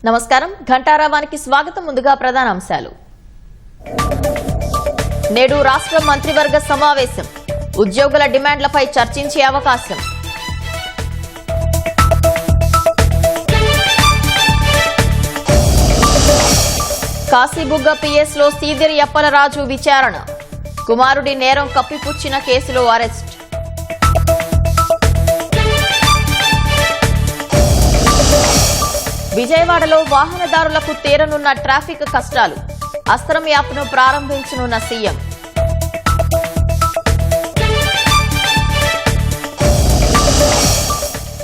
నమస్కారం ఘంటారావానికి స్వాగతం. ముందుగా ప్రధాన అంశాలు. నేడు రాష్ట్ర మంత్రివర్గ సమావేశం. ఉద్యోగుల డిమాండ్లపై చర్చించే అవకాశం. కాశీబుగ్గ పిఎస్లో సీదిరి అప్పలరాజు విచారణ. కుమారుడి నేరం కప్పిపుచ్చిన కేసులో అరెస్ట్. విజయవాడలో వాహనదారులకు తీరనున్న ట్రాఫిక్ కష్టాలు. అస్త్రం యాప్ను ప్రారంభించనున్న సీఎం.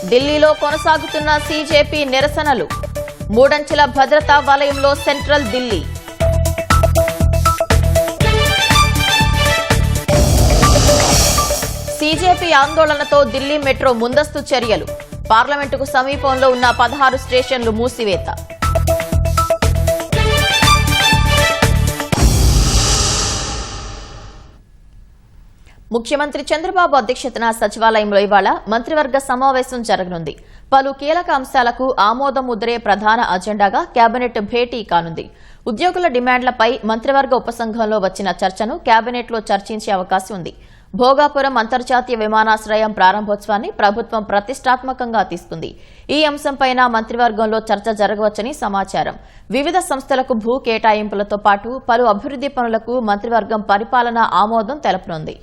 ఢిల్లీలో కొనసాగుతున్న సీజేపీ నిరసనలు. మూడంచెల భద్రతా వలయంలో సెంట్రల్ ఢిల్లీ. సీజేపీ ఆందోళనతో ఢిల్లీ మెట్రో ముందస్తు చర్యలు. పార్లమెంటుకు సమీపంలో ఉన్న 16 స్టేషన్లు మూసివేత. ముఖ్యమంత్రి చంద్రబాబు అధ్యక్షతన సచివాలయంలో ఇవాళ మంత్రివర్గ సమావేశం జరగనుంది. పలు కీలక అంశాలకు ఆమోద ముద్రే ప్రధాన అజెండాగా కేబినెట్ భేటీ కానుంది. ఉద్యోగుల డిమాండ్లపై మంత్రివర్గ ఉపసంఘంలో వచ్చిన చర్చను కేబినెట్లో చర్చించే అవకాశం ఉంది. భోగాపురం అంతర్జాతీయ విమానాశ్రయం ప్రారంభోత్సవాన్ని ప్రభుత్వం ప్రతిష్టాత్మకంగా తీసుకుంది. ఈ అంశంపై మంత్రివర్గంలో చర్చ జరగవచ్చని సమాచారం. వివిధ సంస్థలకు భూ కేటాయింపులతో పాటు పలు అభివృద్ది పనులకు మంత్రివర్గం పరిపాలనా ఆమోదం తెలపనుంది.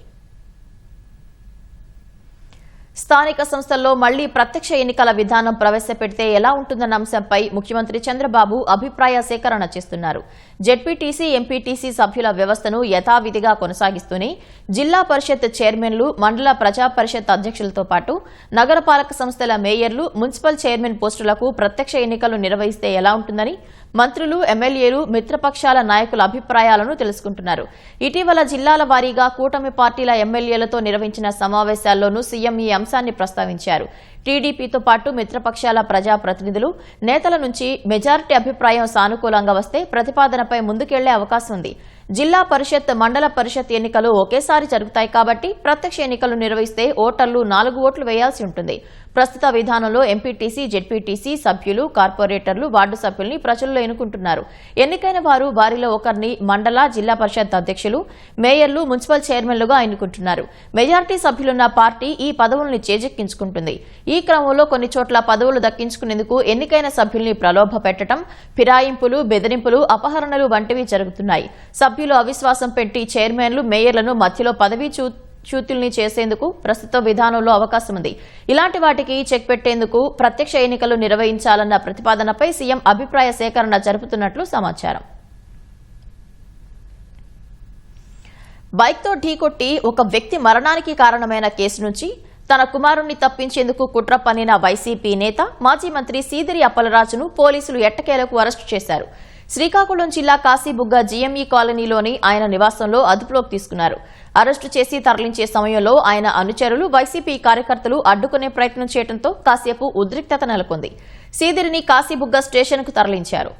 స్థానిక సంస్థల్లో మళ్లీ ప్రత్యక్ష ఎన్నికల విధానం ప్రవేశపెడితే ఎలా ఉంటుందన్న అంశంపై ముఖ్యమంత్రి చంద్రబాబు అభిప్రాయ సేకరణ చేస్తున్నారు. జెడ్పీటీసీ, ఎంపీటీసీ సభ్యుల వ్యవస్థను యథావిధిగా కొనసాగిస్తూనే జిల్లా పరిషత్ చైర్మన్లు, మండల ప్రజా పరిషత్ అధ్యక్షులతో పాటు నగరపాలక సంస్థల మేయర్లు, మున్సిపల్ చైర్మన్ పోస్టులకు ప్రత్యక్ష ఎన్నికలు నిర్వహిస్తే ఎలా ఉంటుందని మంత్రులు, ఎమ్మెల్యేలు, మిత్రపక్షాల నాయకుల అభిప్రాయాలను తెలుసుకుంటున్నారు. ఇటీవల జిల్లాల వారీగా కూటమి పార్టీల ఎమ్మెల్యేలతో నిర్వహించిన సమావేశాల్లోనూ సీఎం ఈ అంశాన్ని ప్రస్తావించారు. టీడీపీతో పాటు మిత్రపక్షాల ప్రజాప్రతినిధులు, నేతల నుంచి మెజారిటీ అభిప్రాయం సానుకూలంగా వస్తే ప్రతిపాదనపై ముందుకెళ్లే అవకాశం ఉంది. జిల్లా పరిషత్, మండల పరిషత్ ఎన్నికలు ఒకేసారి జరుగుతాయి కాబట్టి ప్రత్యక్ష ఎన్నికలు నిర్వహిస్తే ఓటర్లు 4 ఓట్లు వేయాల్సి ఉంటుంది. ప్రస్తుత విధానంలో ఎంపీటీసీ, జెడ్పీటీసీ సభ్యులు, కార్పొరేటర్లు, వార్డు సభ్యుల్ని ప్రజల్లో ఎన్నుకుంటున్నారు. ఎన్నికైన వారు వారిలో ఒకరిని మండల, జిల్లా పరిషత్ అధ్యక్షులు, మేయర్లు, మున్సిపల్ చైర్మన్లుగా ఎన్నుకుంటున్నారు. మెజారిటీ సభ్యులున్న పార్టీ ఈ పదవుల్ని చేజెక్కించుకుంటుంది. ఈ క్రమంలో కొన్ని చోట్ల పదవులు దక్కించుకునేందుకు ఎన్నికైన సభ్యుల్ని ప్రలోభ పెట్టడం, ఫిరాయింపులు, బెదిరింపులు, అపహరణలు వంటివి జరుగుతున్నాయి. సభ్యులు అవిశ్వాసం పెట్టి చైర్మన్లు, మేయర్లను మధ్యలో పదవీ చ్యుతుల్ని చేసేందుకు ప్రస్తుత విధానంలో అవకాశం ఉంది. ఇలాంటి వాటికి చెక్ పెట్టేందుకు ప్రత్యక్ష ఎన్నికలు నిర్వహించాలన్న ప్రతిపాదనపై సీఎం అభిప్రాయ సేకరణ జరుపుతున్నట్లు సమాచారం. బైక్తో ఢీకొట్టి ఒక వ్యక్తి మరణానికి కారణమైన కేసు నుంచి తన కుమారుణ్ణి తప్పించేందుకు కుట్ర పన్నిన వైసీపీ నేత, మాజీ మంత్రి సీదిరి అప్పలరాజును పోలీసులు ఎట్టకేలకు అరెస్టు చేశారు. శ్రీకాకుళం జిల్లా కాశీబుగ్గ జీఎంఈ కాలనీలోని ఆయన నివాసంలో అదుపులోకి తీసుకున్నారు. అరెస్టు చేసి తరలించే సమయంలో ఆయన అనుచరులు, వైసీపీ కార్యకర్తలు అడ్డుకునే ప్రయత్నం చేయడంతో కాసేపు ఉద్రిక్తత నెలకొంది. సీదిరిని కాశీబుగ్గ స్టేషన్కు తరలించారు.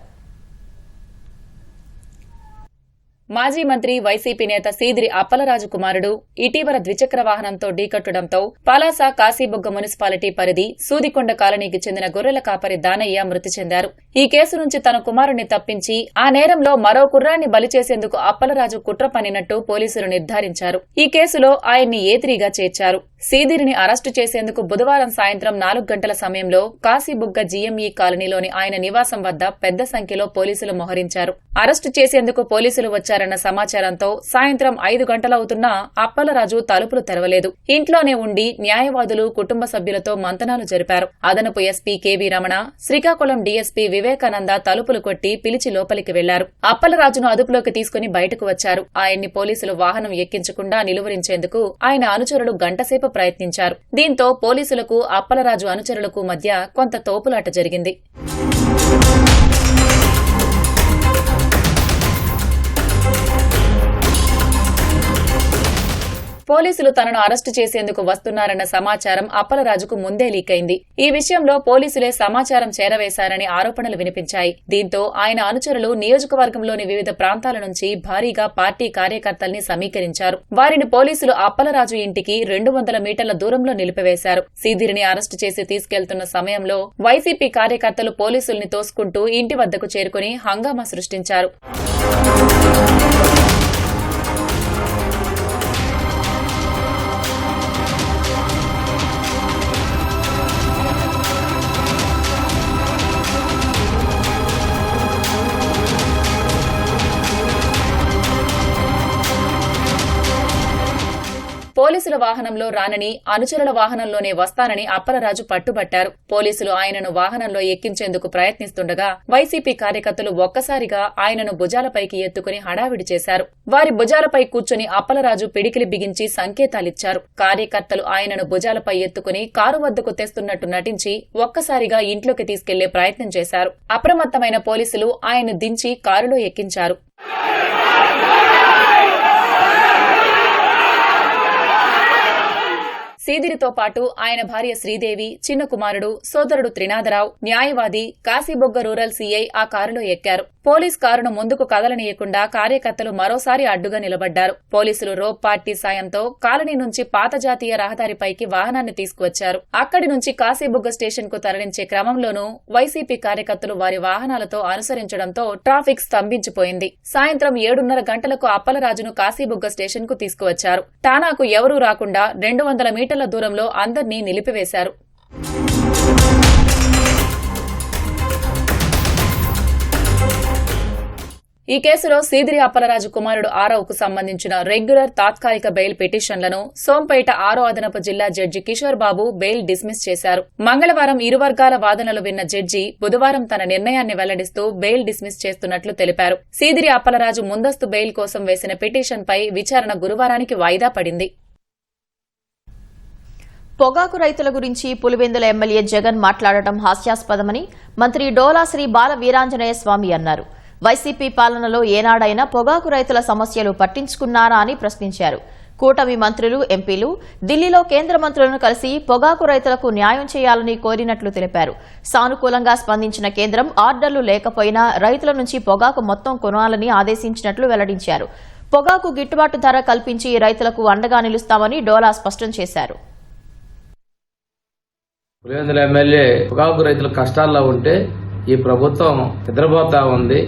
మాజీ మంత్రి, వైసీపీ నేత సీదిరి అప్పలరాజు కుమారుడు ఇటీవల ద్విచక్ర వాహనంతో ఢీకట్టడంతో పలాస కాశీబుగ్గ మున్సిపాలిటీ పరిధి సూదికొండ కాలనీకి చెందిన గొర్రెల కాపరి దానయ్య మృతి చెందారు. ఈ కేసు నుంచి తన కుమారుణ్ణి తప్పించి ఆ నేరంలో మరో కుర్రాన్ని బలి చేసేందుకు అప్పలరాజు కుట్ర పన్నినట్టు పోలీసులు నిర్ధారించారు. ఈ కేసులో ఆయన్ని ఏత్రీగా చేర్చారు. సీదిరిని అరెస్టు చేసేందుకు బుధవారం సాయంత్రం 4 గంటల సమయంలో కాశీబుగ్గ జీఎంఈ కాలనీలోని ఆయన నివాసం వద్ద పెద్ద సంఖ్యలో పోలీసులు మోహరించారు. అరెస్టు చేసేందుకు పోలీసులు వచ్చారన్న సమాచారంతో సాయంత్రం 5 గంటలవుతున్నా అప్పలరాజు తలుపులు తెరవలేదు. ఇంట్లోనే ఉండి న్యాయవాదులు, కుటుంబ సభ్యులతో మంతనాలు జరిపారు. అదనపు SP KV Ramana, Srikakulam DSP Vivekananda తలుపులు కొట్టి పిలిచి లోపలికి వెళ్లారు. అప్పలరాజును అదుపులోకి తీసుకుని బయటకు వచ్చారు. ఆయన్ని పోలీసులు వాహనం ఎక్కించకుండా నిలువరించేందుకు ఆయన అనుచరులు గంటసేపు ప్రయత్నించారు. దీంతో పోలీసులకు, అప్పలరాజు అనుచరులకు మధ్య కొంత తోపులాట జరిగింది. పోలీసులు తనను అరెస్టు చేసేందుకు వస్తున్నారన్న సమాచారం అప్పలరాజుకు ముందే లీక్ అయింది. ఈ విషయంలో పోలీసులే సమాచారం చేరవేశారని ఆరోపణలు వినిపించాయి. దీంతో ఆయన అనుచరులు నియోజకవర్గంలోని వివిధ ప్రాంతాల నుంచి భారీగా పార్టీ కార్యకర్తల్ని సమీకరించారు. వారిని పోలీసులు అప్పలరాజు ఇంటికి 200 మీటర్ల దూరంలో నిలిపివేశారు. సీదిరిని అరెస్టు చేసి తీసుకెళ్తున్న సమయంలో వైసీపీ కార్యకర్తలు పోలీసుల్ని తోసుకుంటూ ఇంటి వద్దకు చేరుకుని హంగామా సృష్టించారు. పోలీసుల వాహనంలో రానని, అనుచరుల వాహనంలోనే వస్తానని అప్పలరాజు పట్టుబట్టారు. పోలీసులు ఆయనను వాహనంలో ఎక్కించేందుకు ప్రయత్నిస్తుండగా వైసీపీ కార్యకర్తలు ఒక్కసారిగా ఆయనను భుజాలపైకి ఎత్తుకుని హడావిడి చేశారు. వారి భుజాలపై కూర్చుని అప్పలరాజు పిడికిలి బిగించి సంకేతాలిచ్చారు. కార్యకర్తలు ఆయనను భుజాలపై ఎత్తుకుని కారు వద్దకు తెస్తున్నట్టు నటించి ఒక్కసారిగా ఇంట్లోకి తీసుకెళ్లే ప్రయత్నం చేశారు. అప్రమత్తమైన పోలీసులు ఆయన్ను దించి కారులో ఎక్కించారు. సీదిరితో పాటు ఆయన భార్య శ్రీదేవి, చిన్న కుమారుడు, సోదరుడు త్రినాథరావు, న్యాయవాది, కాశీబొగ్గ రూరల్ సీఐ ఆ కారులో ఎక్కారు. పోలీస్ కారును ముందుకు కదలనీయకుండా కార్యకర్తలు మరోసారి అడ్డుగా నిలబడ్డారు. పోలీసులు రోప్ పార్టీ సాయంతో కాలనీ నుంచి పాత జాతీయ రహదారిపైకి వాహనాన్ని తీసుకువచ్చారు. అక్కడి నుంచి కాశీబుగ్గ స్టేషన్ కు తరలించే క్రమంలోనూ వైసీపీ కార్యకర్తలు వారి వాహనాలతో అనుసరించడంతో ట్రాఫిక్ స్తంభించిపోయింది. సాయంత్రం 7:30 గంటలకు అప్పలరాజును కాశీబుగ్గ స్టేషన్ కు తీసుకువచ్చారు. టానాకు ఎవరూ రాకుండా 200 మీటర్ల దూరంలో అందర్నీ నిలిపివేశారు. ఈ కేసులో సీదిరి అప్పలరాజు కుమారుడు ఆరవ్కు సంబంధించిన రెగ్యులర్ తాత్కాలిక బెయిల్ పిటిషన్లను సోంపేట 6వ అదనపు జిల్లా judge Kishore Babu bail dismiss చేశారు. మంగళవారం ఇరు వర్గాల వాదనలు విన్న జడ్జి బుధవారం తన నిర్ణయాన్ని వెల్లడిస్తూ బెయిల్ డిస్మిస్ చేస్తున్నట్లు తెలిపారు. సీదిరి అప్పలరాజు ముందస్తు బెయిల్ కోసం వేసిన పిటిషన్పై విచారణ గురువారానికి వాయిదా పడింది. పొగాకు రైతుల గురించి పులివెందుల ఎమ్మెల్యే జగన్ మాట్లాడటం హాస్యాస్పదమని మంత్రి డోలా శ్రీ బాల వీరాంజనేయ స్వామి అన్నారు. వైసీపీ పాలనలో ఏనాడైనా పొగాకు రైతుల సమస్యలు పట్టించుకున్నారా అని ప్రశ్నించారు. కూటమి మంత్రులు, ఎంపీలు ఢిల్లీలో కేంద్ర మంత్రులను కలిసి పొగాకు రైతులకు న్యాయం చేయాలని కోరినట్లు తెలిపారు. సానుకూలంగా స్పందించిన కేంద్రం ఆర్డర్లు లేకపోయినా రైతుల నుంచి పొగాకు మొత్తం కొనాలని ఆదేశించినట్లు వెల్లడించారు. పొగాకు గిట్టుబాటు ధర కల్పించి రైతులకు అండగా నిలుస్తామని డోలా స్పష్టం చేశారు. పులివెందుల ఎమ్మెల్యే పొగాకు రైతుల కష్టాల్లో ఉంటే ఈ ప్రభుత్వం నిద్రపోతా ఉంది,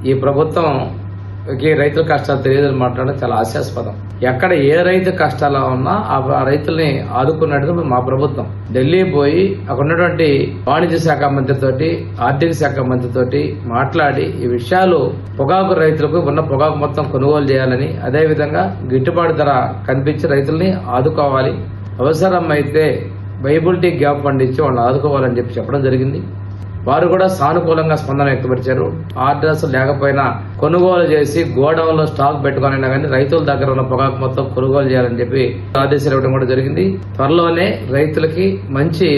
ఈ ప్రభుత్వంకి రైతుల కష్టాలు తెలియదని మాట్లాడడం చాలా హాస్యాస్పదం. ఎక్కడ ఏ రైతు కష్టాల్లో ఉన్నా ఆ రైతుల్ని ఆదుకున్నట్టుగా మా ప్రభుత్వం ఢిల్లీ పోయి అక్కడ ఉన్నటువంటి వాణిజ్య శాఖ మంత్రితోటి, ఆర్థిక శాఖ మంత్రితోటి మాట్లాడి ఈ విషయాలు పొగాకు రైతులకు ఉన్న పొగాకు మొత్తం కొనుగోలు చేయాలని, అదేవిధంగా గిట్టుబాటు ధర కనిపించి రైతుల్ని ఆదుకోవాలి, అవసరం అయితే వైబిలిటీ గ్యాప్ ఫండ్ ఇచ్చి వాళ్ళు ఆదుకోవాలని చెప్పడం జరిగింది. వారు కూడా సానుకూలంగా స్పందన వ్యక్తపరిచారు. ఆర్డర్స్ లేకపోయినా కొనుగోలు చేసి గోడౌన్ లో స్టాక్ పెట్టుకునైనా కానీ రైతుల దగ్గర ఉన్న పొగాకు మొత్తం కొనుగోలు చేయాలని చెప్పి ఆదేశాలు ఇవ్వడం కూడా జరిగింది. త్వరలోనే రైతులకి మంచి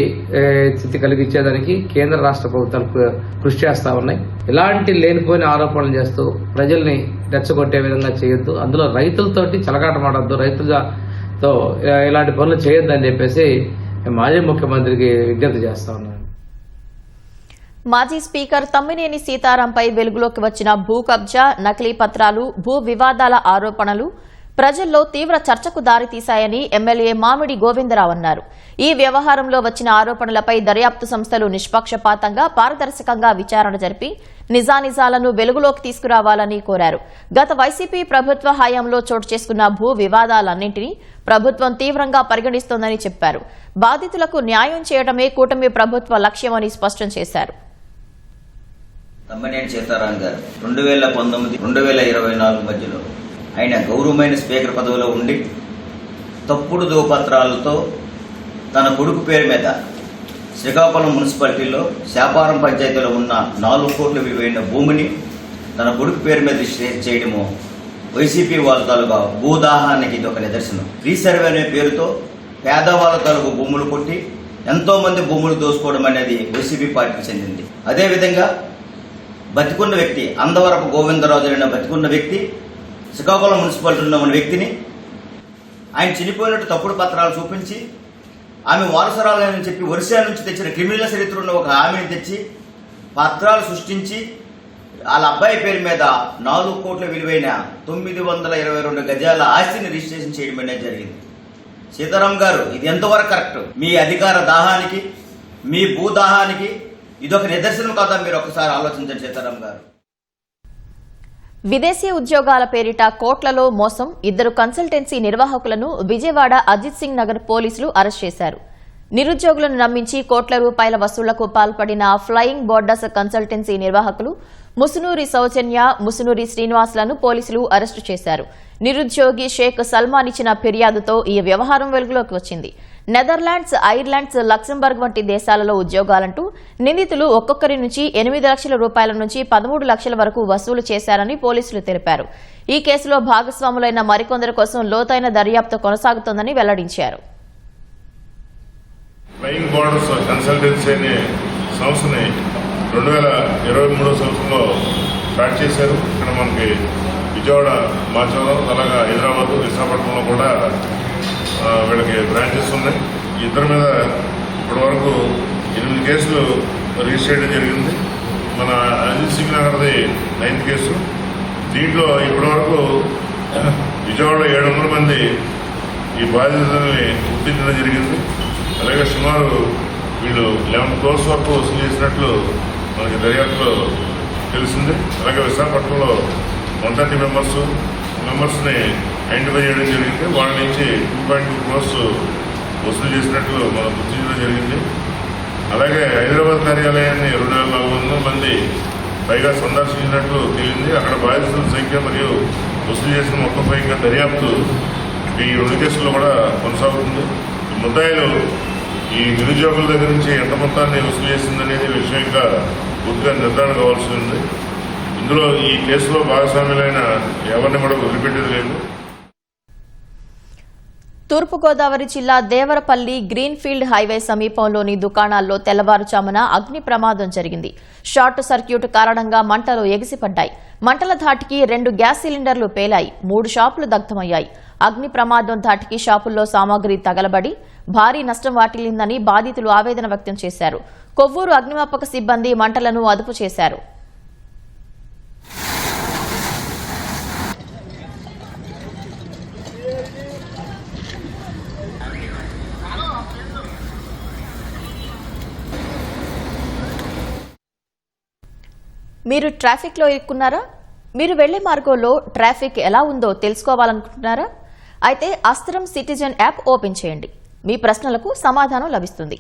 స్థితి కలిగించేదానికి కేంద్ర రాష్ట్ర ప్రభుత్వాలు కృషి చేస్తా ఉన్నాయి. ఇలాంటి లేనిపోయిన ఆరోపణలు చేస్తూ ప్రజల్ని రెచ్చగొట్టే విధంగా చేయొద్దు, అందులో రైతులతోటి చెలగాటమాడొద్దు, రైతులతో ఇలాంటి పనులు చేయొద్దని చెప్పేసి మాజీ ముఖ్యమంత్రికి విజ్ఞప్తి చేస్తా ఉన్నాను. మాజీ స్పీకర్ తమ్మినేని సీతారాంపై వెలుగులోకి వచ్చిన భూ కబ్జా, నకిలీ పత్రాలు, భూ వివాదాల ఆరోపణలు ప్రజల్లో తీవ్ర చర్చకు దారితీశాయని ఎమ్మెల్యే మామిడి గోవిందరావు అన్నారు. ఈ వ్యవహారంలో వచ్చిన ఆరోపణలపై దర్యాప్తు సంస్థలు నిష్పక్షపాతంగా, పారదర్శకంగా విచారణ జరిపి నిజానిజాలను వెలుగులోకి తీసుకురావాలని కోరారు. గత వైసీపీ ప్రభుత్వ హయాంలో చోటు చేసుకున్న భూ వివాదాలన్నింటినీ ప్రభుత్వం తీవ్రంగా పరిగణిస్తోందని చెప్పారు. బాధితులకు న్యాయం చేయడమే కూటమి ప్రభుత్వ లక్ష్యమని స్పష్టం చేశారు. తమ్మినేని సీతారాం గారు 2019-2024 మధ్యలో ఆయన గౌరవమైన స్పీకర్ పదవిలో ఉండి తప్పుడు ధృవపత్రాలతో తన కొడుకు పేరు మీద శ్రీకాకుళం మున్సిపాలిటీలో శాపారం పంచాయతీలో ఉన్న 4 కోట్ల విలువైన భూమిని తన కొడుకు పేరు మీద రిజిస్టర్ చేయడము వైసీపీ వాళ్ళ తాలూకా భూదాహానికి ఇది ఒక నిదర్శనం. రీసర్వే అనే పేరుతో పేదవాళ్ళ తాలూకు భూములు కొట్టి ఎంతో మంది భూములు దోసుకోవడం అనేది వైసీపీ పార్టీకి చెందింది. అదేవిధంగా బతికున్న వ్యక్తి అందవరపు గోవిందరాజు అయిన బతికున్న వ్యక్తి శ్రీకాకుళం మున్సిపాలిటీలో ఉన్న వ్యక్తిని ఆయన చనిపోయినట్టు తప్పుడు పత్రాలు చూపించి ఆమె వారసురాలని చెప్పి ఒరిస్సా నుంచి తెచ్చిన క్రిమినల్ చరిత్ర ఉన్న ఒక ఆమెను తెచ్చి పత్రాలు సృష్టించి వాళ్ళ అబ్బాయి పేరు మీద 4 కోట్ల విలువైన 922 గజాల ఆస్తిని రిజిస్ట్రేషన్ చేయడం అనేది జరిగింది. సీతారాం గారు, ఇది ఎంతవరకు కరెక్ట్? మీ అధికార దాహానికి, మీ భూదాహానికి ఇదొక నిదర్శనం కాదా? మీరు ఒకసారి ఆలోచించండి సీతారాం గారు. విదేశీ ఉద్యోగాల పేరిట కోట్లలో మోసం 2 కన్సల్టెన్సీ నిర్వాహకులను విజయవాడ అజిత్ సింగ్ నగర్ పోలీసులు అరెస్ట్ చేశారు. నిరుద్యోగులను నమ్మించి కోట్ల రూపాయల వసూళ్లకు పాల్పడిన ఫ్లయింగ్ బోర్డర్స్ కన్సల్టెన్సీ నిర్వాహకులు ముసునూరి సౌజన్య, ముసునూరి శ్రీనివాసులను పోలీసులు అరెస్టు చేశారు. నిరుద్యోగి షేక్ సల్మాన్ ఇచ్చిన ఫిర్యాదుతో ఈ వ్యవహారం వెలుగులోకి వచ్చింది. నెదర్లాండ్స్, ఐర్లాండ్స్, లక్సెంబర్గ్ వంటి దేశాలలో ఉద్యోగాలంటూ నిందితులు ఒక్కొక్కరి నుంచి 8 లక్షల రూపాయల నుంచి 13 లక్షల వరకు వసూలు చేశారని పోలీసులు తెలిపారు. ఈ కేసులో భాగస్వాములైన మరికొందరి కోసం లోతైన దర్యాప్తు కొనసాగుతోందని వెల్లడించారు. ఫ్లయింగ్ బోర్డర్స్ కన్సల్టెన్సీ అనే సంస్థని 2023 సంవత్సరంలో స్టార్ట్ చేశారు. ఇక్కడ మనకి విజయవాడ, మాచవరం, అలాగా హైదరాబాద్, విశాఖపట్నంలో కూడా వీళ్ళకి బ్రాంచెస్ ఉన్నాయి. ఇద్దరి మీద ఇప్పటి వరకు 8 కేసులు రిజిస్టర్ చేయడం జరిగింది. మన అజిత్ సింగ్ నగర్ది 9th కేసు. దీంట్లో ఇప్పటి వరకు విజయవాడలో 700 మంది ఈ బాధితులని గుర్తించడం జరిగింది. అలాగే సుమారు వీళ్ళు 11 crores వరకు వసూలు చేసినట్లు మనకి దర్యాప్తులో తెలిసింది. అలాగే విశాఖపట్నంలో 130 మెంబర్స్ని ఐడెంటిఫై చేయడం జరిగింది. వాళ్ళ నుంచి 2.2 crores వసూలు చేసినట్లు మనం గుర్తించడం జరిగింది. అలాగే హైదరాబాద్ కార్యాలయాన్ని 2400 మంది పైగా సందర్శించినట్లు తేలింది. అక్కడ బాధితుల సంఖ్య మరియు వసూలు చేసిన మొత్తంపై ఇంకా దర్యాప్తు ఈ 2 కేసుల్లో కూడా కొనసాగుతుంది. ముద్దాయిలు ఈ నిరుద్యోగుల దగ్గర నుంచి ఎంత మొత్తాన్ని వసూలు చేసిందనేది విషయం ఇంకా పూర్తిగా నిర్ధారణ కావాల్సి ఉంది. ఇందులో ఈ కేసులో భాగస్వామ్యులైన ఎవరిని కూడా వదిలిపెట్టేది లేదు. తూర్పుగోదావరి జిల్లా దేవరపల్లి గ్రీన్ఫీల్డ్ హైవే సమీపంలోని దుకాణాల్లో తెల్లవారుజామున అగ్ని ప్రమాదం జరిగింది. షార్ట్ సర్క్యూట్ కారణంగా మంటలు ఎగిసిపడ్డాయి. మంటల ధాటికి 2 గ్యాస్ సిలిండర్లు పేలాయి. 3 షాపులు దగ్ధమయ్యాయి. అగ్ని ప్రమాదం ధాటికి షాపుల్లో సామాగ్రి తగలబడి భారీ నష్టం వాటిల్లిందని బాధితులు ఆవేదన వ్యక్తం చేశారు. కొవ్వూరు అగ్నిమాపక సిబ్బంది మంటలను అదుపు చేశారు. మీరు ట్రాఫిక్లో ఇరుక్కున్నారా? మీరు వెళ్లే మార్గంలో ట్రాఫిక్ ఎలా ఉందో తెలుసుకోవాలనుకుంటున్నారా? అయితే అస్త్రం సిటిజన్ యాప్ ఓపెన్ చేయండి. మీ ప్రశ్నలకు సమాధానం లభిస్తుంది.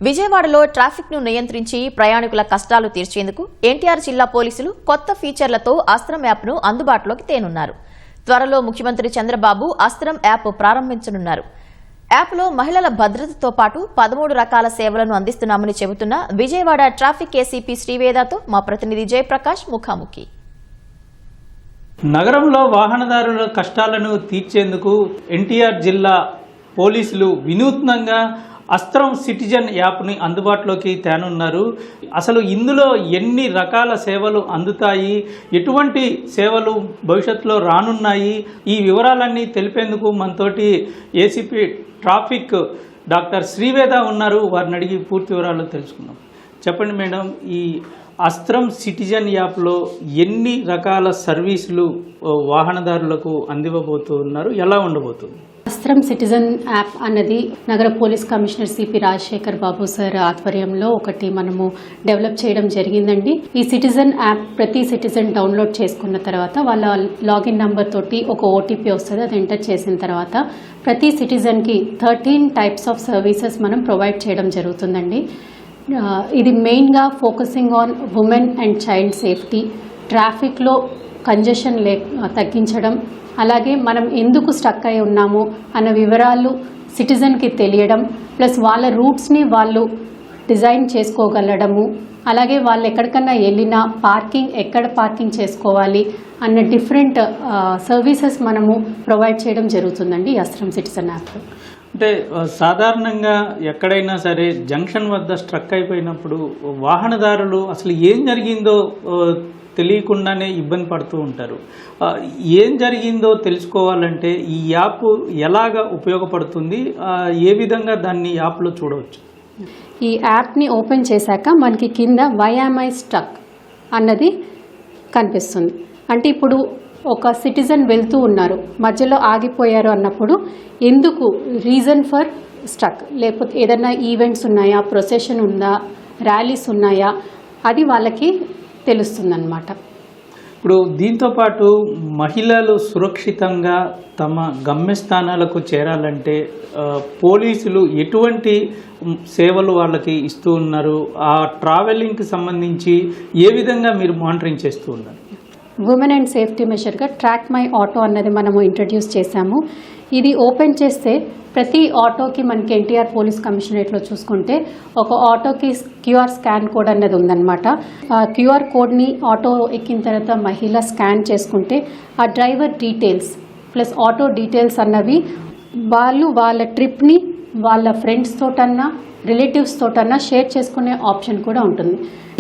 విజయవాడలో ట్రాఫిక్ ను నియంత్రించి ప్రయాణికుల కష్టాలు తీర్చేందుకు ఎన్టీఆర్ జిల్లా పోలీసులు కొత్త ఫీచర్లతో అస్త్రం యాప్ ను అందుబాటులోకి తేనున్నారు. త్వరలో ముఖ్యమంత్రి చంద్రబాబు అస్త్రం యాప్ ప్రారంభించనున్నారు. యాప్లో మహిళల భద్రతతో పాటు 13 రకాల సేవలను అందిస్తున్నామని చెబుతున్న విజయవాడ ట్రాఫిక్ ఏసీపీ శ్రీవేదతో మా ప్రతినిధి జయప్రకాష్ ముఖాముఖి. నగరంలో వాహనదారుల కష్టాలను తీర్చేందుకు ఎన్టీఆర్ జిల్లా పోలీసులు వినూత్నంగా అస్త్రం సిటిజన్ యాప్ని అందుబాటులోకి తేనున్నారు. అసలు ఇందులో ఎన్ని రకాల సేవలు అందుతాయి, ఎటువంటి సేవలు భవిష్యత్తులో రానున్నాయి, ఈ వివరాలన్నీ తెలిపేందుకు మనతోటి ఏసీపీ ట్రాఫిక్ డాక్టర్ శ్రీవేద ఉన్నారు. వారిని అడిగి పూర్తి వివరాలు తెలుసుకుందాం. చెప్పండి మేడం, ఈ అస్త్రం సిటిజన్ యాప్లో ఎన్ని రకాల సర్వీసులు వాహనదారులకు అందివ్వబోతున్నారు, ఎలా ఉండబోతుంది? అస్త్రం సిటిజన్ యాప్ అన్నది నగర పోలీస్ కమిషనర్ సిపి రాజశేఖర్ బాబు సార్ ఆధ్వర్యంలో ఒకటి మనము డెవలప్ చేయడం జరిగిందండి. ఈ సిటిజన్ యాప్ ప్రతి సిటిజన్ డౌన్లోడ్ చేసుకున్న తర్వాత వాళ్ళ లాగిన్ నంబర్ తోటి ఒక ఓటీపీ వస్తుంది. అది ఎంటర్ చేసిన తర్వాత ప్రతి సిటిజన్కి 13 టైప్స్ ఆఫ్ సర్వీసెస్ మనం ప్రొవైడ్ చేయడం జరుగుతుందండి. ఇది మెయిన్గా focusing on women and child safety, ట్రాఫిక్లో కంజెషన్ తగ్గించడం, అలాగే మనం ఎందుకు స్టక్ అయి ఉన్నాము అన్న వివరాలు సిటిజన్కి తెలియడం, ప్లస్ వాళ్ళ రూట్స్ని వాళ్ళు డిజైన్ చేసుకోగలడము, అలాగే వాళ్ళు ఎక్కడికన్నా వెళ్ళినా పార్కింగ్ ఎక్కడ పార్కింగ్ చేసుకోవాలి అన్న డిఫరెంట్ సర్వీసెస్ మనము ప్రొవైడ్ చేయడం జరుగుతుందండి ఈ అస్త్రం సిటిజన్ యాప్లో. అంటే సాధారణంగా ఎక్కడైనా సరే జంక్షన్ వద్ద స్ట్రక్ అయిపోయినప్పుడు వాహనదారులు అసలు ఏం జరిగిందో తెలియకుండానే ఇబ్బంది పడుతూ ఉంటారు. ఏం జరిగిందో తెలుసుకోవాలంటే ఈ యాప్ ఎలాగ ఉపయోగపడుతుంది, ఏ విధంగా దాన్ని యాప్లో చూడవచ్చు? ఈ యాప్ని ఓపెన్ చేశాక మనకి కింద వై యామ్ ఐ స్టక్ అన్నది కనిపిస్తుంది. అంటే ఇప్పుడు ఒక సిటిజన్ వెళ్తూ ఉన్నారు, మధ్యలో ఆగిపోయారు అన్నప్పుడు ఎందుకు, రీజన్ ఫర్ స్టక్, లేకపోతే ఏదైనా ఈవెంట్స్ ఉన్నాయా, ప్రొసెషన్ ఉందా, ర్యాలీస్ ఉన్నాయా, అది వాళ్ళకి తెలుస్తుందన్నమాట. ఇప్పుడు దీంతోపాటు మహిళలు సురక్షితంగా తమ గమ్యస్థానాలకు చేరాలంటే పోలీసులు ఎటువంటి సేవలు వాళ్ళకి ఇస్తూ ఉన్నారు? ఆ ట్రావెలింగ్కి సంబంధించి ఏ విధంగా మీరు మానిటరింగ్ చేస్తూ ఉన్నారు? ఉమెన్ అండ్ సేఫ్టీ మెషర్గా ట్రాక్ మై ఆటో అన్నది మనము ఇంట్రడ్యూస్ చేశాము. ఇది ఓపెన్ చేస్తే ప్రతి ఆటోకి మనకి ఎన్టీఆర్ పోలీస్ కమిషనరేట్లో చూసుకుంటే ఒక ఆటోకి క్యూఆర్ స్కాన్ కోడ్ అన్నది ఉందన్నమాట. ఆ క్యూఆర్ కోడ్ని ఆటో ఎక్కిన తర్వాత మహిళ స్కాన్ చేసుకుంటే ఆ driver details plus auto details అన్నవి వాళ్ళు వాళ్ళ ట్రిప్ని వాళ్ళ ఫ్రెండ్స్ తోటన్నా రిలేటివ్స్ తోటన్నా షేర్ చేసుకునే ఆప్షన్ కూడా ఉంటుంది.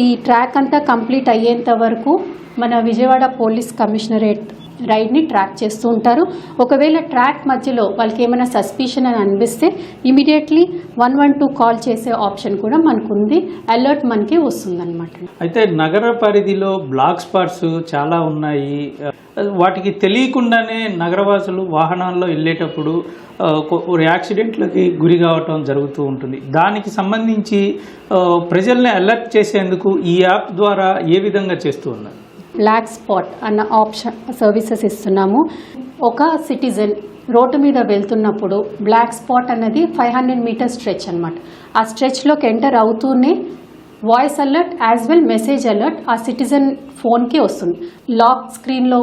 ఈ ట్రాక్ అంతా కంప్లీట్ అయ్యేంత వరకు మన విజయవాడ పోలీస్ కమిషనరేట్ రైడ్ని ట్రాక్ చేస్తూ ఉంటారు. ఒకవేళ ట్రాక్ మధ్యలో వాళ్ళకి ఏమైనా సస్పిషన్ అని అనిపిస్తే ఇమీడియట్లీ 112 కాల్ చేసే ఆప్షన్ కూడా మనకు ఉంది. అలర్ట్ మనకి వస్తుందన్నమాట. అయితే నగర పరిధిలో బ్లాక్ స్పాట్స్ చాలా ఉన్నాయి. వాటికి తెలియకుండానే నగరవాసులు వాహనాల్లో వెళ్ళేటప్పుడు యాక్సిడెంట్లకి గురి కావటం జరుగుతూ ఉంటుంది. దానికి సంబంధించి ప్రజల్ని అలర్ట్ చేసేందుకు ఈ యాప్ ద్వారా ఏ విధంగా చేస్తూ ఉన్నారు? బ్లాక్ స్పాట్ అన్న ఆప్షన్ సర్వీసెస్ ఇస్తున్నాము. ఒక సిటిజన్ రోడ్డు మీద వెళ్తున్నప్పుడు బ్లాక్ స్పాట్ అన్నది 500 మీటర్ స్ట్రెచ్ అనమాట. ఆ స్ట్రెచ్లోకి ఎంటర్ అవుతూనే voice alert as well message alert ఆ సిటిజన్ ఫోన్కి వస్తుంది. లాక్ స్క్రీన్లో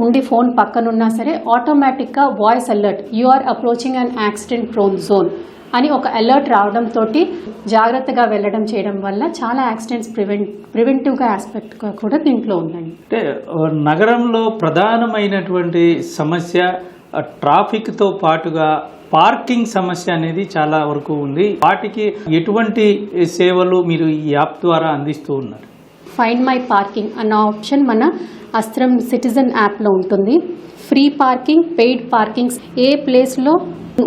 ఉండి ఫోన్ పక్కనున్నా సరే ఆటోమేటిక్గా voice alert you are approaching an accident prone zone అని ఒక అలర్ట్ రావడంతో జాగ్రత్తగా వెళ్ళడం చేయడం వల్ల చాలా యాక్సిడెంట్స్ ప్రివెంటివ్గా ఆస్పెక్ట్గా కూడా దీంట్లో ఉందండి. అంటే నగరంలో ప్రధానమైనటువంటి సమస్య ట్రాఫిక్తో పాటుగా పార్కింగ్ సమస్య అనేది చాలా వరకు ఉంది. వాటికి ఎటువంటి సేవలు మీరు ఈ యాప్ ద్వారా అందిస్తూ ఉన్నారు? ఫైండ్ మై పార్కింగ్ అన్న ఆప్షన్ మన అస్త్రం సిటిజన్ యాప్లో ఉంటుంది. ఫ్రీ పార్కింగ్, పెయిడ్ పార్కింగ్స్ ఏ ప్లేస్లో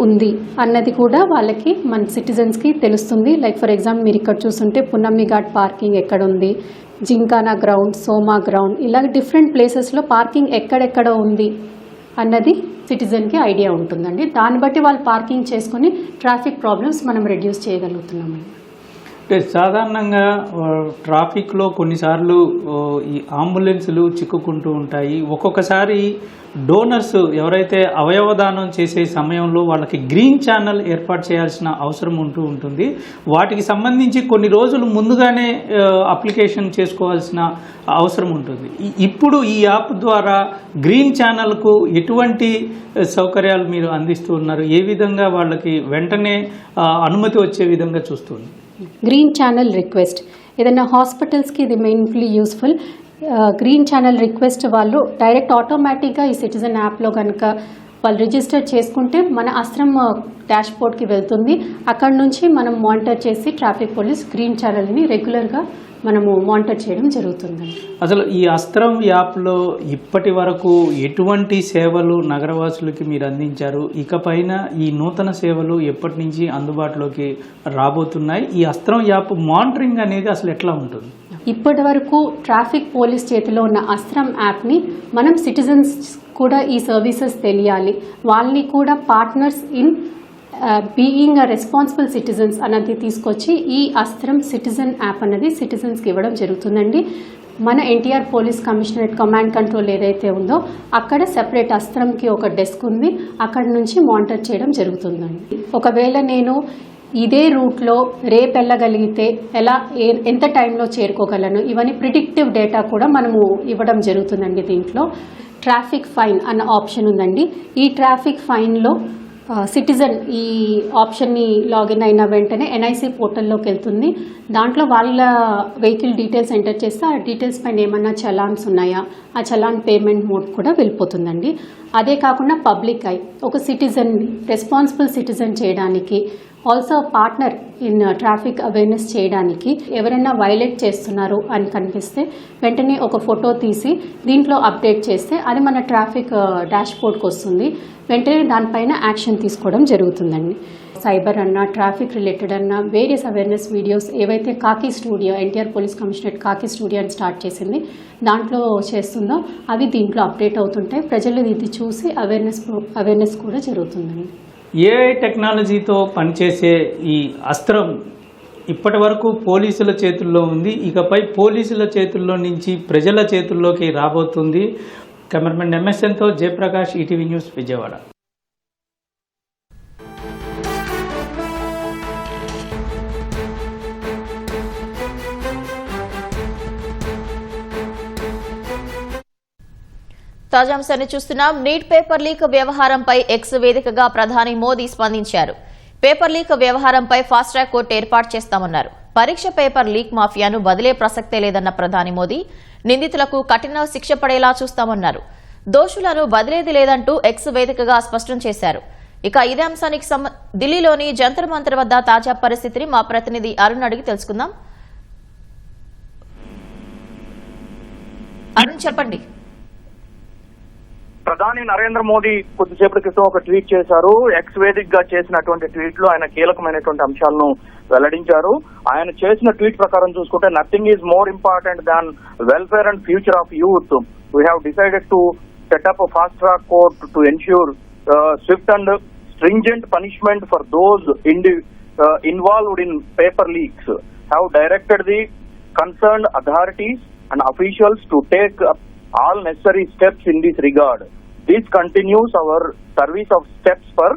ఉంది అన్నది కూడా వాళ్ళకి మన సిటిజన్స్కి తెలుస్తుంది. లైక్ ఫర్ ఎగ్జాంపుల్ మీరు ఇక్కడ చూస్తుంటే పున్నమ్మి ఘాట్ పార్కింగ్ ఎక్కడ ఉంది, జింకానా గ్రౌండ్, సోమా గ్రౌండ్, ఇలా డిఫరెంట్ ప్లేసెస్లో పార్కింగ్ ఎక్కడెక్కడ ఉంది అన్నది సిటిజన్కి ఐడియా ఉంటుందండి. దాన్ని బట్టి వాళ్ళు పార్కింగ్ చేసుకొని ట్రాఫిక్ ప్రాబ్లమ్స్ మనం రెడ్యూస్ చేయగలుగుతున్నామండి. అంటే సాధారణంగా ట్రాఫిక్లో కొన్నిసార్లు ఈ అంబులెన్సులు చిక్కుకుంటూ ఉంటాయి. ఒక్కొక్కసారి డోనర్స్ ఎవరైతే అవయవదానం చేసే సమయంలో వాళ్ళకి గ్రీన్ ఛానల్ ఏర్పాటు చేయాల్సిన అవసరం ఉంటుంది. వాటికి సంబంధించి కొన్ని రోజులు ముందుగానే అప్లికేషన్ చేసుకోవాల్సిన అవసరం ఉంటుంది. ఇప్పుడు ఈ యాప్ ద్వారా గ్రీన్ ఛానల్కు ఎటువంటి సౌకర్యాలు మీరు అందిస్తూ ఉన్నారు? ఏ విధంగా వాళ్ళకి వెంటనే అనుమతి వచ్చే విధంగా చూస్తుంది? గ్రీన్ ఛానల్ రిక్వెస్ట్ ఏదైనా హాస్పిటల్స్కి ఇది mainly useful. Green channel request వాళ్ళు డైరెక్ట్ ఆటోమేటిక్గా ఈ సిటిజన్ యాప్లో కనుక వాళ్ళు రిజిస్టర్ చేసుకుంటే మన అస్త్రం డాష్ బోర్డ్కి వెళ్తుంది. అక్కడ నుంచి మనం మానిటర్ చేసి ట్రాఫిక్ పోలీస్ గ్రీన్ ఛానల్ని రెగ్యులర్గా మనము మానిటర్ చేయడం జరుగుతుందండి. అసలు ఈ అస్త్రం యాప్లో ఇప్పటి వరకు ఎటువంటి సేవలు నగరవాసులకి మీరు అందించారు? ఇకపైన ఈ నూతన సేవలు ఎప్పటి నుంచి అందుబాటులోకి రాబోతున్నాయి? ఈ అస్త్రం యాప్ మానిటరింగ్ అనేది అసలు ఎట్లా ఉంటుంది? ఇప్పటి వరకు ట్రాఫిక్ పోలీస్ చేతిలో ఉన్న అస్త్రం యాప్ని మనం సిటిజన్స్ కూడా ఈ సర్వీసెస్ తెలియాలి, వాళ్ళని కూడా partners in being a responsible citizens అన్నది తీసుకొచ్చి ఈ అస్త్రం సిటిజన్ యాప్ అనేది సిటిజన్స్కి ఇవ్వడం జరుగుతుందండి. మన NTR police commissionerate command control ఏదైతే ఉందో అక్కడ సెపరేట్ అస్త్రంకి ఒక డెస్క్ ఉంది, అక్కడ నుంచి మానిటర్ చేయడం జరుగుతుందండి. ఒకవేళ నేను ఇదే రూట్లో రేపు వెళ్ళగలిగితే ఎంత టైంలో చేరుకోగలను, ఇవన్నీ ప్రిడిక్టివ్ డేటా కూడా మనము ఇవ్వడం జరుగుతుందండి. దీంట్లో ట్రాఫిక్ ఫైన్ అన్న ఆప్షన్ ఉందండి. ఈ ట్రాఫిక్ ఫైన్లో సిటిజన్ ఈ ఆప్షన్ని లాగిన్ అయిన వెంటనే ఎన్ఐసి పోర్టల్లోకి వెళ్తుంది. దాంట్లో వాళ్ళ వెహికల్ డీటెయిల్స్ ఎంటర్ చేస్తే ఆ డీటెయిల్స్ పైన ఏమన్నా చలాన్స్ ఉన్నాయా, ఆ చలాన్ పేమెంట్ మోడ్ కూడా వెళ్ళిపోతుందండి. అదే కాకుండా పబ్లిక్ ఐ ఒక సిటిజన్ రెస్పాన్సిబుల్ సిటిజన్ చేయడానికి also partner in traffic awareness చేయడానికి ఎవరైనా వైలేట్ చేస్తున్నారు అని కనిపిస్తే వెంటనే ఒక ఫోటో తీసి దీంట్లో అప్డేట్ చేస్తే అది మన ట్రాఫిక్ డాష్ బోర్డ్కి వస్తుంది. వెంటనే దానిపైన యాక్షన్ తీసుకోవడం జరుగుతుందండి. సైబర్ అన్న, ట్రాఫిక్ రిలేటెడ్ అన్న, వేరియస్ అవేర్నెస్ వీడియోస్ ఏవైతే కాకి స్టూడియో, ఎన్టీఆర్ పోలీస్ కమిషనరేట్ కాకి స్టూడియో అని స్టార్ట్ చేసింది దాంట్లో చేస్తుందో అవి దీంట్లో అప్డేట్ అవుతుంటాయి. ప్రజలు ఇది చూసి అవేర్నెస్ కూడా జరుగుతుందండి. ఏఐ టెక్నాలజీతో పనిచేసే ఈ అస్త్రం ఇప్పటి వరకు పోలీసుల చేతుల్లో ఉంది. ఇకపై పోలీసుల చేతుల్లో నుంచి ప్రజల చేతుల్లోకి రాబోతుంది. కెమెరామెన్ ఎంఎస్ఎన్తో జయప్రకాష్, ఈటీవీ న్యూస్, విజయవాడ. తాజాంశాన్ని చూస్తున్నాం. నీట్ పేపర్ లీక్ వ్యవహారంపై ఎక్స్ వేదికగా ప్రధాని మోదీ స్పందించారు. పేపర్ లీక్ వ్యవహారంపై ఫాస్ట్ ట్రాక్ కోర్టు ఏర్పాటు చేస్తామన్నారు. పరీక్ష పేపర్ లీక్ మాఫియాను వదిలే ప్రసక్తే లేదన్న ప్రధాని మోదీ నిందితులకు కఠిన శిక్ష పడేలా చూస్తామన్నారు. దోషులను వదిలేది లేదంటూ ఎక్స్ వేదికగా స్పష్టం చేశారు. ఇక ఇదే అంశానికి ఢిల్లీలోని జంతర్ మంతర్ వద్ద తాజా పరిస్థితిని మా ప్రతినిధి అరుణ్ అడిగి తెలుసుకుందాం. అరుణ్, చెప్పండి. ప్రధాని నరేంద్ర మోదీ కొద్దిసేపటి క్రితం ఒక ట్వీట్ చేశారు. ఎక్స్ వేదిక్ గా చేసినటువంటి ట్వీట్ లో ఆయన కీలకమైనటువంటి అంశాలను వెల్లడించారు. ఆయన చేసిన ట్వీట్ ప్రకారం చూసుకుంటే nothing is more important than welfare and future of youth. We have decided to set up fast track court to ensure Swift and stringent punishment for those involved in paper leaks. Have directed the concerned authorities and officials to take all necessary steps in this regard. This continues our service of steps for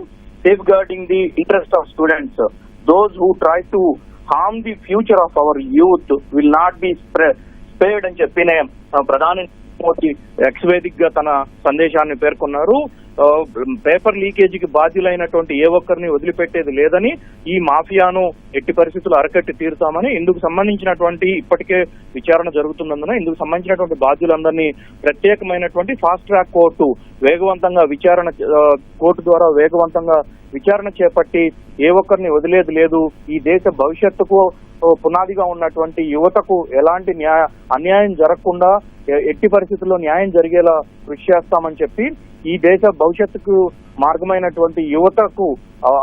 safeguarding the interest of students. Those who try to harm the future of our youth will not be spared అని చెప్పిన ప్రధాని Modi X Vedic గా తన సందేశాన్ని పేర్కొన్నారు. Paper లీకేజీకి బాధ్యులైనటువంటి ఏ ఒక్కరిని వదిలిపెట్టేది లేదని, ఈ మాఫియాను ఎట్టి పరిస్థితులు అరకట్టి తీరుతామని, ఇందుకు సంబంధించినటువంటి ఇప్పటికే విచారణ జరుగుతున్నందున ఇందుకు సంబంధించినటువంటి బాధ్యులందరినీ ప్రత్యేకమైనటువంటి ఫాస్ట్ ట్రాక్ కోర్టు కోర్టు ద్వారా వేగవంతంగా విచారణ చేపట్టి ఏ ఒక్కరిని వదిలేది లేదు. ఈ దేశ భవిష్యత్తుకు పునాదిగా ఉన్నటువంటి యువతకు ఎలాంటి అన్యాయం జరగకుండా ఎట్టి పరిస్థితుల్లో న్యాయం జరిగేలా కృషి చేస్తామని చెప్పి, ఈ దేశ భవిష్యత్తుకు మార్గమైనటువంటి యువతకు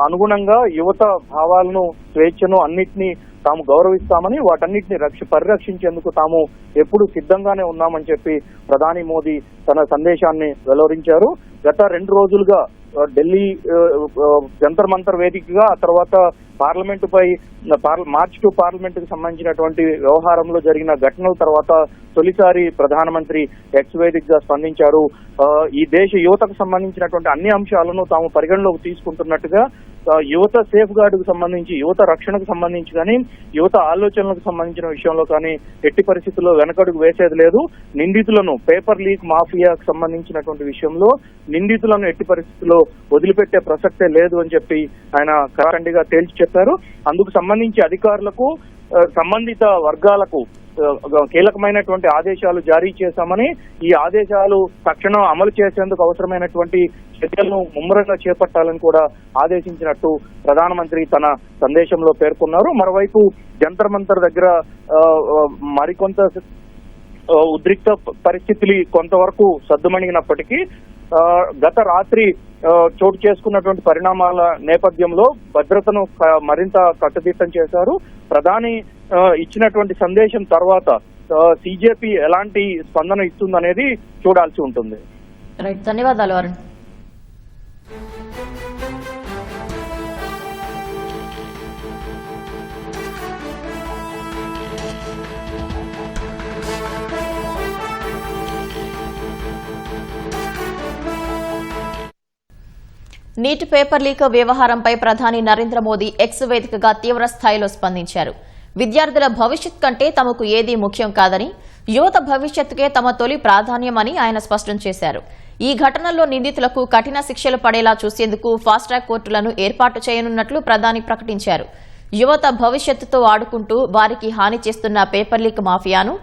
అనుగుణంగా యువత భావాలను, స్వేచ్ఛను అన్నిటినీ తాము గౌరవిస్తామని, వాటన్నిటిని పరిరక్షించేందుకు తాము ఎప్పుడు సిద్ధంగానే ఉన్నామని చెప్పి ప్రధాని మోదీ తన సందేశాన్ని వెలువరించారు. గత 2 రోజులుగా ఢిల్లీ జంతర్ మంతర్ వేదికగా, ఆ తర్వాత పార్లమెంటుపై మార్చ్ టు పార్లమెంట్ కు సంబంధించినటువంటి వ్యవహారంలో జరిగిన ఘటనల తర్వాత తొలిసారి ప్రధానమంత్రి ఎక్స్ వేదిక్ గా స్పందించారు. ఈ దేశ యువతకు సంబంధించినటువంటి అన్ని అంశాలను తాము పరిగణలోకి తీసుకుంటున్నట్టుగా, యువత సేఫ్ గార్డ్ కు సంబంధించి, యువత రక్షణకు సంబంధించి కానీ, యువత ఆలోచనలకు సంబంధించిన విషయంలో కానీ ఎట్టి పరిస్థితుల్లో వెనకడుగు వేసేది లేదు. నిందితులను, పేపర్ లీక్ మాఫియాకు సంబంధించినటువంటి విషయంలో నిందితులను ఎట్టి పరిస్థితుల్లో వదిలిపెట్టే ప్రసక్తే లేదు అని చెప్పి ఆయన కరాఖండిగా తేల్చి చెప్పారు. అందుకు సంబంధించి అధికారులకు, సంబంధిత వర్గాలకు కీలకమైనటువంటి ఆదేశాలు జారీ చేశామని, ఈ ఆదేశాలు తక్షణం అమలు చేసేందుకు అవసరమైనటువంటి చర్యలను ముమ్మరంగా చేపట్టాలని కూడా ఆదేశించినట్టు ప్రధానమంత్రి తన సందేశంలో పేర్కొన్నారు. మరోవైపు జంతర్ మంతర్ దగ్గర మరికొంత ఉద్రిక్త పరిస్థితులు కొంతవరకు సద్దుమణిగినప్పటికీ గత రాత్రి చోటు చేసుకున్నటువంటి పరిణామాల నేపథ్యంలో భద్రతను మరింత కట్టుదిట్టం చేశారు. ప్రధాని ఇచ్చినటువంటి సందేశం తర్వాత సిజేపీ ఎలాంటి స్పందన ఇస్తుందనేది చూడాల్సి ఉంటుంది. రైట్, ధన్యవాదాలు అరుణ్. నీట్ పేపర్ లీక్ వ్యవహారంపై ప్రధాని నరేంద్ర మోదీ ఎక్స్ వేదికగా తీవ్ర స్థాయిలో స్పందించారు. విద్యార్థుల భవిష్యత్ కంటే తమకు ఏదీ ముఖ్యం కాదని, యువత భవిష్యత్తుకే తమ తొలి ప్రాధాన్యమని ఆయన స్పష్టం చేశారు. ఈ ఘటనల్లో నిందితులకు కఠిన శిక్షలు పడేలా చూసేందుకు ఫాస్ట్ ట్రాక్ కోర్టులను ఏర్పాటు చేయనున్నట్లు ప్రధాని ప్రకటించారు. యువత భవిష్యత్తుతో ఆడుకుంటూ వారికి హాని చేస్తున్న పేపర్ లీక్ మాఫియాను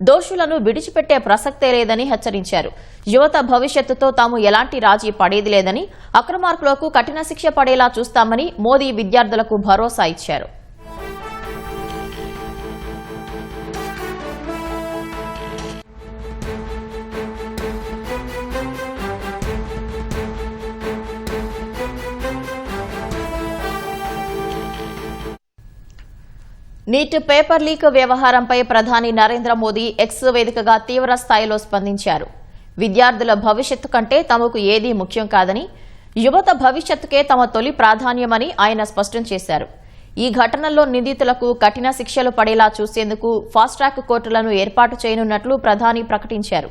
దోషులను విడిచిపెట్టే ప్రసక్తే లేదని హెచ్చరించారు. యువత భవిష్యత్తుతో తాము ఎలాంటి రాజీ పడేది లేదని, అక్రమార్కులకు కఠిన శిక్ష పడేలా చూస్తామని మోదీ విద్యార్థులకు భరోసా ఇచ్చారు. నీట్ పేపర్ లీక్ వ్యవహారంపై ప్రధాని నరేంద్ర మోదీ ఎక్స్ వేదికగా తీవ్ర స్థాయిలో స్పందించారు. విద్యార్థుల భవిష్యత్తు కంటే తమకు ఏదీ ముఖ్యం కాదని, యువత భవిష్యత్తుకే తమ తొలి ప్రాధాన్యమని ఆయన స్పష్టం చేశారు. ఈ ఘటనల్లో నిందితులకు కఠిన శిక్షలు పడేలా చూసేందుకు ఫాస్ట్ ట్రాక్ కోర్టులను ఏర్పాటు చేయనున్నట్లు ప్రధాని ప్రకటించారు.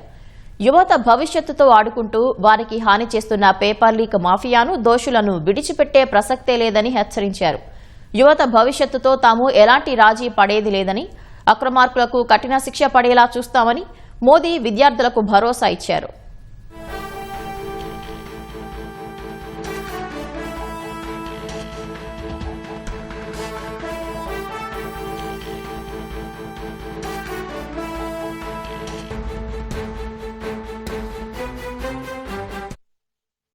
యువత భవిష్యత్తుతో ఆడుకుంటూ వారికి హాని చేస్తున్న పేపర్ లీక్ మాఫియాను, దోషులను విడిచిపెట్టే ప్రసక్తే లేదని హెచ్చరించారు. యువత భవిష్యత్తుతో తాము ఎలాంటి రాజీ పడేది లేదని, అక్రమార్కులకు కఠిన శిక్ష పడేలా చూస్తామని మోదీ విద్యార్థులకు భరోసా ఇచ్చారు.